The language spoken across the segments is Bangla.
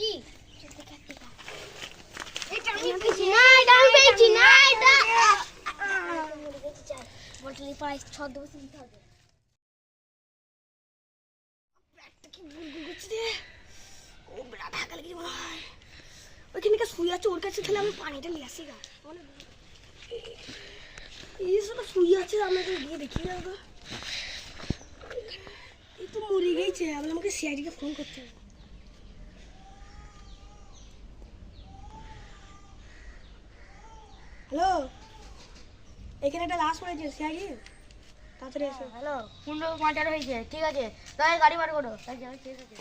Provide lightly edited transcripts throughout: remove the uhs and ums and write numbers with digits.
কি এটা আমি পেয়েছি না, এটা আমি পেয়েছি না, এটা বটলি প্রাইস 6 দেবো দিতে হবে। ব্যাগটা কি বুলবুল করছে রে, ও বড় ঢাকা লেগে মনে হয়। ওইখানে কা শুয়ে আছে, ওর কাছে তাহলে আমি পানিটা নিয়ে আসি গা। এই সব শুয়ে আছে, আমরা গিয়ে দেখি না গো। এই তো মরে গেছে, আবার আমাকে সিআইডিকে ফোন করতে হবে। হ্যালো, এখানে একটা লাশ পড়েছে, সিআইডি তাড়াতাড়ি এসো। হ্যালো, 15 হয়েছে, ঠিক আছে, তাই গাড়ি বার করো। ঠিক আছে,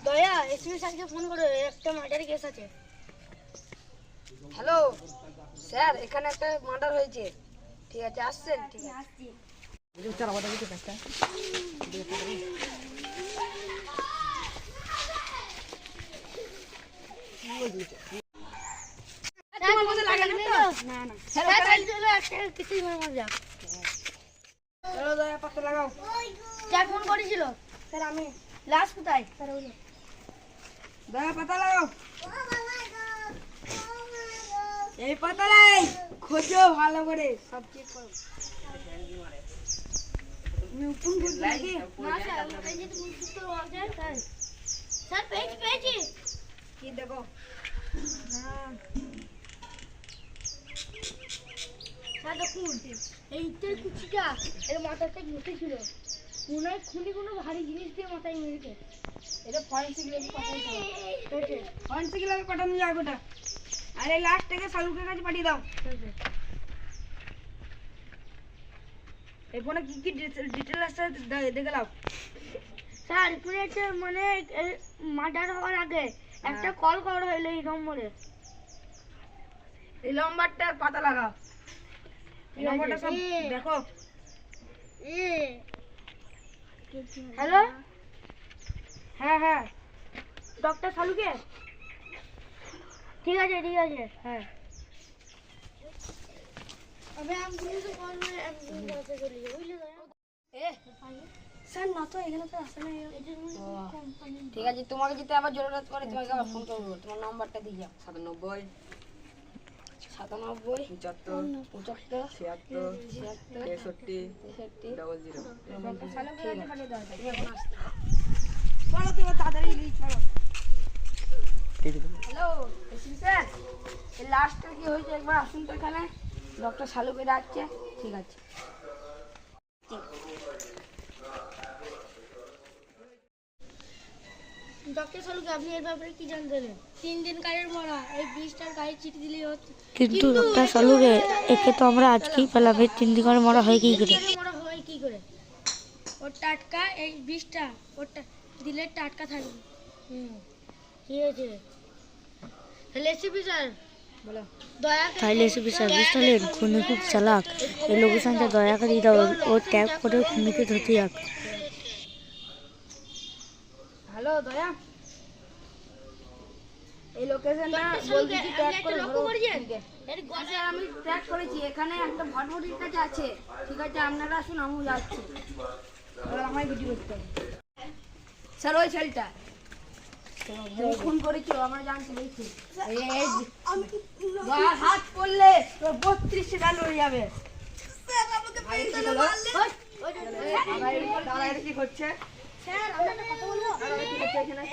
দয়া এসপি স্যারকে ফোন করো, একটা মার্ডার কেস আছে। হ্যালো স্যার, এখানে একটা মার্ডার হয়েছে। ঠিক আছে, আসছেন? ঠিক আছে, আসছি। চলো দয়া পাতা লাগাও। ফোন করেছিল স্যার আমি। লাশ কোথায়? দয়া পাতা লাগাও। এই পাতালাই খোঁজো ভালো করে, সব চেক করো। নতুন বুঝ লাগে না স্যার, ওটাই যদি সুস্থ হওয়া যায় তাই। স্যার পেয়েছি। কি দেখো? স্যার দেখুন, এই ইটের কুচিটা এর মাথাতে ঘুরতেছিল, মনে হয় খুনি কোনো ভারী জিনিস দিয়ে মাথায় মেরেছে। এটা ফরেনসিক ল্যাবে পাঠাই দাও। ফরেনসিক ল্যাবে পাঠানো যাবে ওটা। আরে লাস্টটাকে সালুকের কাছে পাঠিয়ে দাও। এই ফোনে কি কি ডিটেইলস আছে দেখে নাও। স্যার এখানে একটা মানে মার্ডার হওয়ার আগে একটা কল করা হলো এই নম্বরে। এই নম্বরটা পাতা লাগাও। এই নম্বরটা সব দেখো। হ্যালো, হ্যাঁ ডক্টর সালুকে? ঠিক আছে, হ্যাঁ। স্যার না তো, এখানে তো আসে না। ঠিক আছে, তোমাকে যদি আবার জরুরত করে তোমাকে আবার ফোন করবো। তোমার নাম্বারটা দিয়ে যাও। 97 75 75 76 63 00। চলো তুমি তাড়াতাড়ি চলো। হ্যালো এসপি স্যার, এই লাস্টটা কি হয়েছে একবার আসুন তো এখানে। ডক্টর শালুকে ডাকছে। ঠিক আছে। ডক্টর সালুকে আপনি এর ব্যাপারে কি জানতেন? 3 দিন কারের মরা, এই 20টার গাড়ি চিঠি দিলেই হচ্ছে। কিন্তু ডক্টর সালুকে একে তো আমরা আজকেই পেলাম, এই 3 দিন করে মরা হয় কি করে? মরা হয় কি করে? ওর টাটকা এই 20টা ওটা দিলে টাটকা থাকবে। কি হয়েছে? তাহলে এসপি স্যার বলো। দয়া তাহলে এসপি স্যার বুঝতে পারলেন, খুনি খুব চালাক। এই লোকেশনটা দয়া করে দাও, ও ট্যাগ করে খুনিকে ধরতে যাক। হ্যালো দয়া, এই লোকেশনটা বলছি ট্যাগ করে লক্ষ্য করেছেন? আচ্ছা আমি ট্যাগ করেছি, এখানে একটা ভটভটির কাছে আছে। ঠিক আছে, আপনারা আসুন, আমিও যাচ্ছি। এবার আমায় ভিডিও করতে হবে। স্যার ওই ছেলেটা খুন করেছিল, আমরা জানছি। দেখছি হাত করলে তোর 32 ডাল হয়ে যাবে। কি করছে? স্যার আমরা একটা কথা বলবো?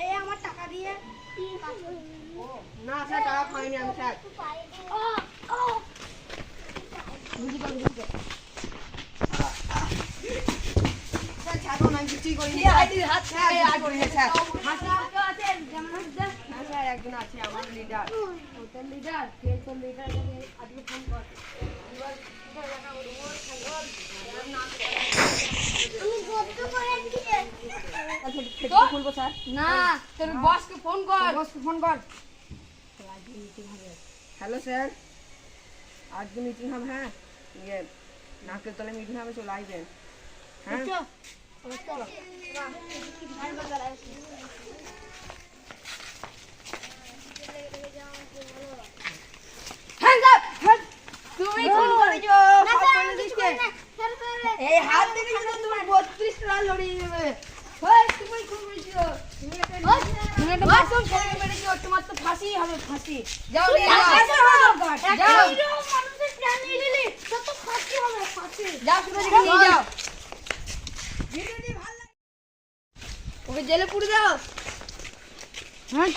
এই আমার টাকা দিয়ে না স্যার, টাকা খাইনি আমি স্যার। একজন আছে আমার লিডার, হোটেল লিডার। লিডার আজকে ফোন কর। খুলবো স্যার। না, তোর বসকে ফোন কর। হ্যালো স্যার, আজকে মিটিং হবে। হ্যাঁ, ইয়ে নাকের তলে মিটিং হবে, চলে আসবেন। হ্যাঁ তুমি ফোন করেছো? এই হাত দেখে কিন্তু তোমার 32 রান লড়িয়ে দেবে। ওই তুমি খুব বেশি ও। তুমি একটা মাসুম ছেলেকে মেরেছি, ওর তোমার তো ফাঁসিই হবে, ফাঁসি। যাও নিয়ে যাও। যাও। মানুষের প্রাণ নিয়ে নিলি তত ফাঁসি হবে, ফাঁসি। যাও সুরজকে নিয়ে যাও। ওকে জেলে পুরে দাও। হ্যাঁ